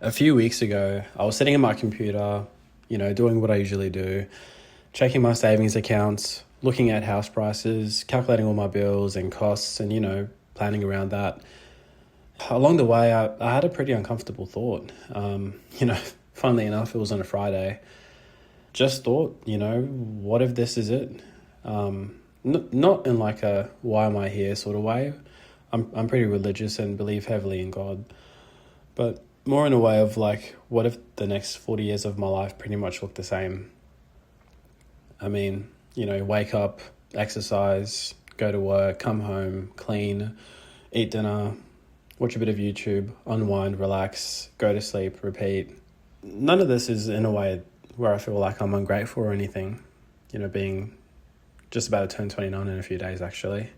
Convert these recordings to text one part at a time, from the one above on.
A few weeks ago, I was sitting at my computer, doing what I usually do, checking my savings accounts, looking at house prices, calculating all my bills and costs, and, planning around that. Along the way, I had a pretty uncomfortable thought. Funnily enough, it was on a Friday. Just thought, what if this is it? Not in like a why am I here sort of way. I'm pretty religious and believe heavily in God, but more in a way of like, what if the next 40 years of my life pretty much look the same? I mean, wake up, exercise, go to work, come home, clean, eat dinner, watch a bit of YouTube, unwind, relax, go to sleep, repeat. None of this is in a way where I feel like I'm ungrateful or anything, being just about to turn 29 in a few days actually.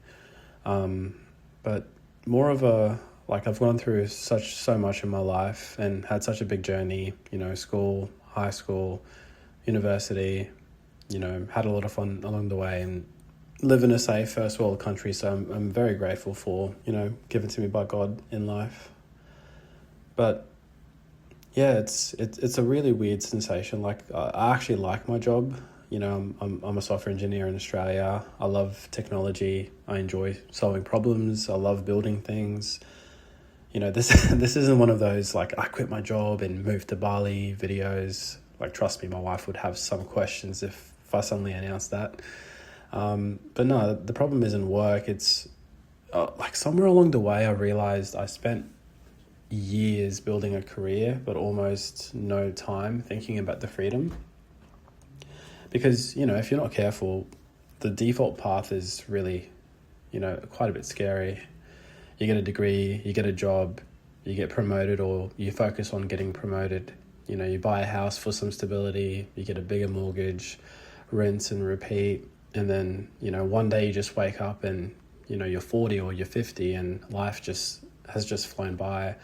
But more of a, like, I've gone through so much in my life and had such a big journey, school, high school, university, had a lot of fun along the way and live in a safe first world country. So I'm very grateful for, given to me by God in life. But yeah, it's a really weird sensation. Like, I actually like my job. I'm a software engineer in Australia. I love technology. I enjoy solving problems. I love building things. This isn't one of those, like, I quit my job and moved to Bali videos. Like, trust me, my wife would have some questions if I suddenly announced that. But no, the problem isn't work. It's like somewhere along the way, I realized I spent years building a career, but almost no time thinking about the freedom. Because, if you're not careful, the default path is really, quite a bit scary. You get a degree, you get a job, you get promoted, or you focus on getting promoted. You buy a house for some stability, you get a bigger mortgage, rinse and repeat. And then, one day you just wake up and, you're 40 or you're 50 and life has just flown by.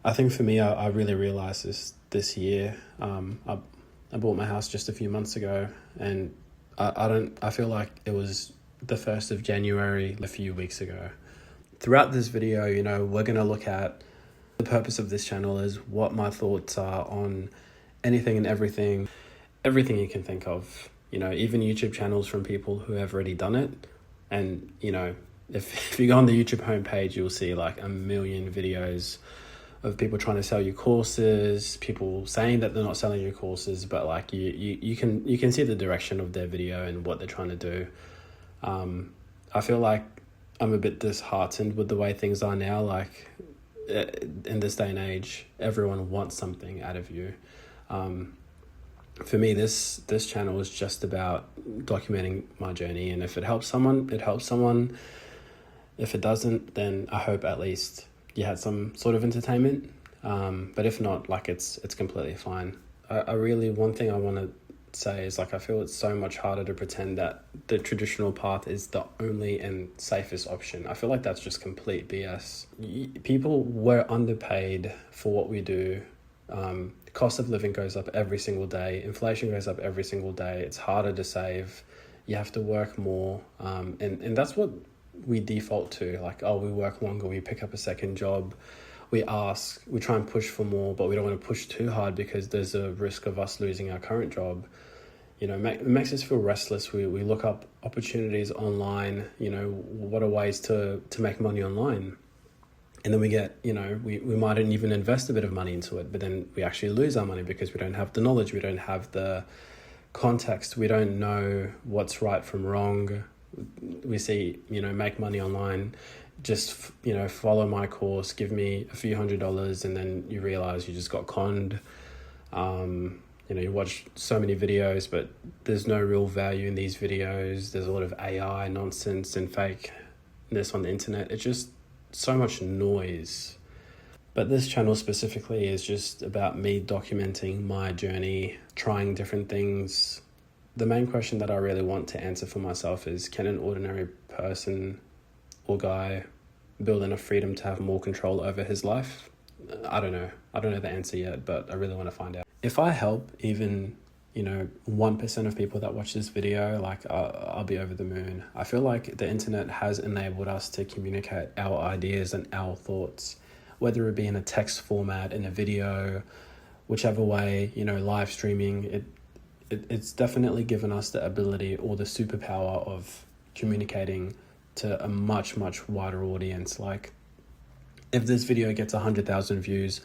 I think for me, I really realized this year. I bought my house just a few months ago, and I feel like it was the 1st of January a few weeks ago. Throughout this video, we're going to look at the purpose of this channel is what my thoughts are on anything and everything you can think of, even YouTube channels from people who have already done it. And, if you go on the YouTube homepage, you'll see like a million videos of people trying to sell you courses, people saying that they're not selling you courses, but like you can see the direction of their video and what they're trying to do. I feel like I'm a bit disheartened with the way things are now. Like, in this day and age, everyone wants something out of you. For me, this channel is just about documenting my journey, and if it helps someone, it helps someone. If it doesn't, then I hope at least you had some sort of entertainment. But if not, like, it's completely fine. One thing I want to say is, like, I feel it's so much harder to pretend that the traditional path is the only and safest option. I feel like that's just complete BS. People were underpaid for what we do. Cost of living goes up every single day. Inflation goes up every single day. It's harder to save. You have to work more. And that's what we default to. Like, we work longer. We pick up a second job. We try and push for more, but we don't want to push too hard because there's a risk of us losing our current job. It makes us feel restless. We look up opportunities online, what are ways to make money online. And then we get, we might even invest a bit of money into it, but then we actually lose our money because we don't have the knowledge, we don't have the context, we don't know what's right from wrong. We see, make money online, just, follow my course, give me a few $100s, and then you realize you just got conned. You watch so many videos, but there's no real value in these videos. There's a lot of AI nonsense and fakeness on the internet. It's just so much noise. But this channel specifically is just about me documenting my journey, trying different things. The main question that I really want to answer for myself is, can an ordinary person or guy build enough freedom to have more control over his life? I don't know the answer yet, but I really want to find out. If I help even 1% of people that watch this video, like, I'll be over the moon. I feel like the internet has enabled us to communicate our ideas and our thoughts whether it be in a text format, in a video, whichever way, live streaming, it's definitely given us the ability or the superpower of communicating to a much, much wider audience. Like, if this video gets 100,000 views,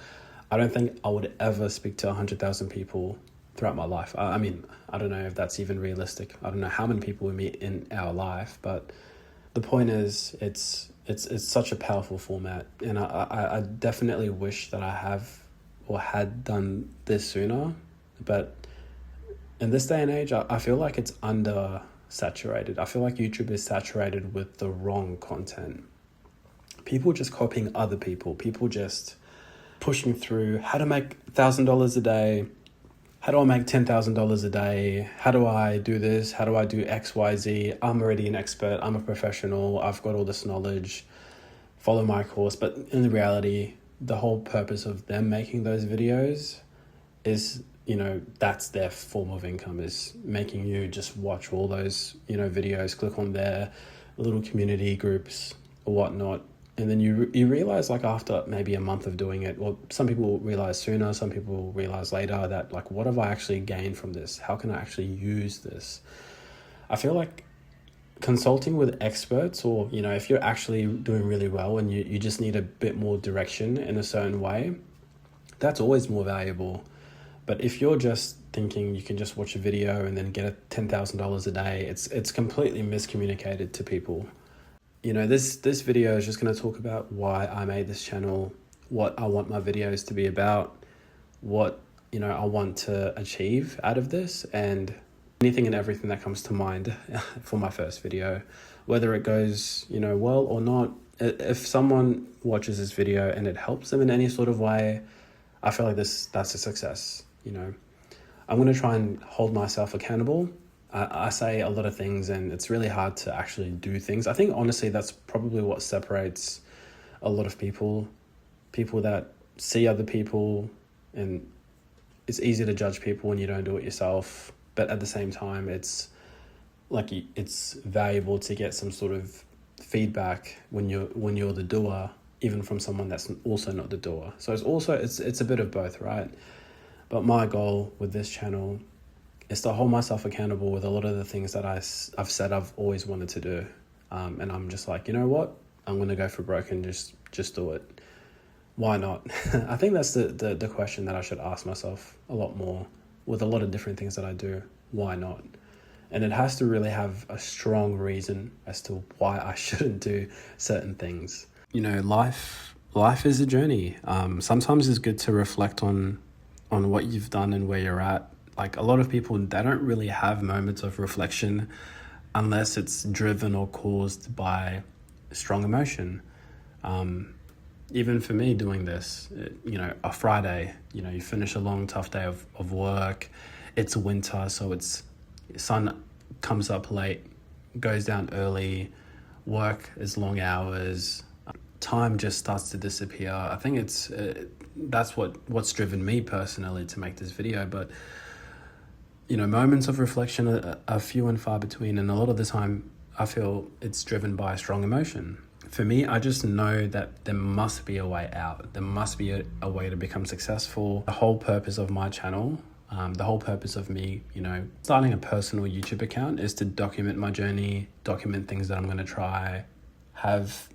I don't think I would ever speak to 100,000 people throughout my life. I mean, I don't know if that's even realistic. I don't know how many people we meet in our life, but the point is, it's such a powerful format, and I definitely wish that I have or had done this sooner. But in this day and age, I feel like it's under-saturated. I feel like YouTube is saturated with the wrong content. People just copying other people just pushing through how to make $1,000 a day. How do I make $10,000 a day? How do I do this? How do I do X, Y, Z? I'm already an expert. I'm a professional. I've got all this knowledge. Follow my course. But in reality, the whole purpose of them making those videos is, that's their form of income, is making you just watch all those, videos, click on their little community groups or whatnot. And then you realize, like, after maybe a month of doing it, or some people realize sooner, some people realize later, that, like, what have I actually gained from this? How can I actually use this? I feel like consulting with experts, or, if you're actually doing really well and you just need a bit more direction in a certain way, that's always more valuable. But if you're just thinking you can just watch a video and then get $10,000 a day, it's completely miscommunicated to people. This video is just going to talk about why I made this channel, what I want my videos to be about, what, I want to achieve out of this, and anything and everything that comes to mind for my first video, whether it goes, well or not. If someone watches this video and it helps them in any sort of way, I feel like that's a success. I'm going to try and hold myself accountable. I say a lot of things and it's really hard to actually do things. I think honestly that's probably what separates a lot of people that see other people, and it's easy to judge people when you don't do it yourself. But at the same time, it's like it's valuable to get some sort of feedback when you're the doer, even from someone that's also not the doer. So it's a bit of both, right? But my goal with this channel is to hold myself accountable with a lot of the things that I've said I've always wanted to do. And I'm just like, you know what? I'm going to go for broke and just do it. Why not? I think that's the question that I should ask myself a lot more with a lot of different things that I do. Why not? And it has to really have a strong reason as to why I shouldn't do certain things. Life is a journey. Sometimes it's good to reflect on what you've done and where you're at. Like, a lot of people, they don't really have moments of reflection unless it's driven or caused by strong emotion. Even for me doing this, a Friday, you finish a long, tough day of work. It's winter, so sun comes up late, goes down early, work is long hours, time just starts to disappear. I think that's what's driven me personally to make this video. But moments of reflection are few and far between, and a lot of the time I feel it's driven by strong emotion. For me, I just know that there must be a way out. There must be a way to become successful. The whole purpose of my channel, the whole purpose of me, starting a personal YouTube account is to document my journey, document things that I'm going to try, have,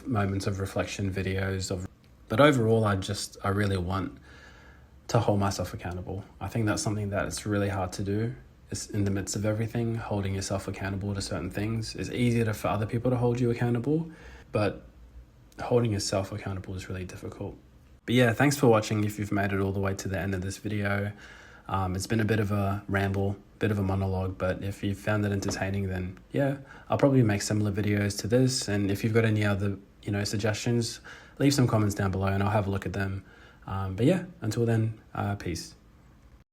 moments of reflection, videos. But overall, I really want to hold myself accountable. I think that's something that it's really hard to do. It's in the midst of everything, holding yourself accountable to certain things. It's easier for other people to hold you accountable, but holding yourself accountable is really difficult. But yeah, thanks for watching if you've made it all the way to the end of this video. It's been a bit of a ramble, bit of a monologue, but if you found it entertaining, then yeah, I'll probably make similar videos to this. And if you've got any other, suggestions, leave some comments down below and I'll have a look at them. But yeah, until then, peace.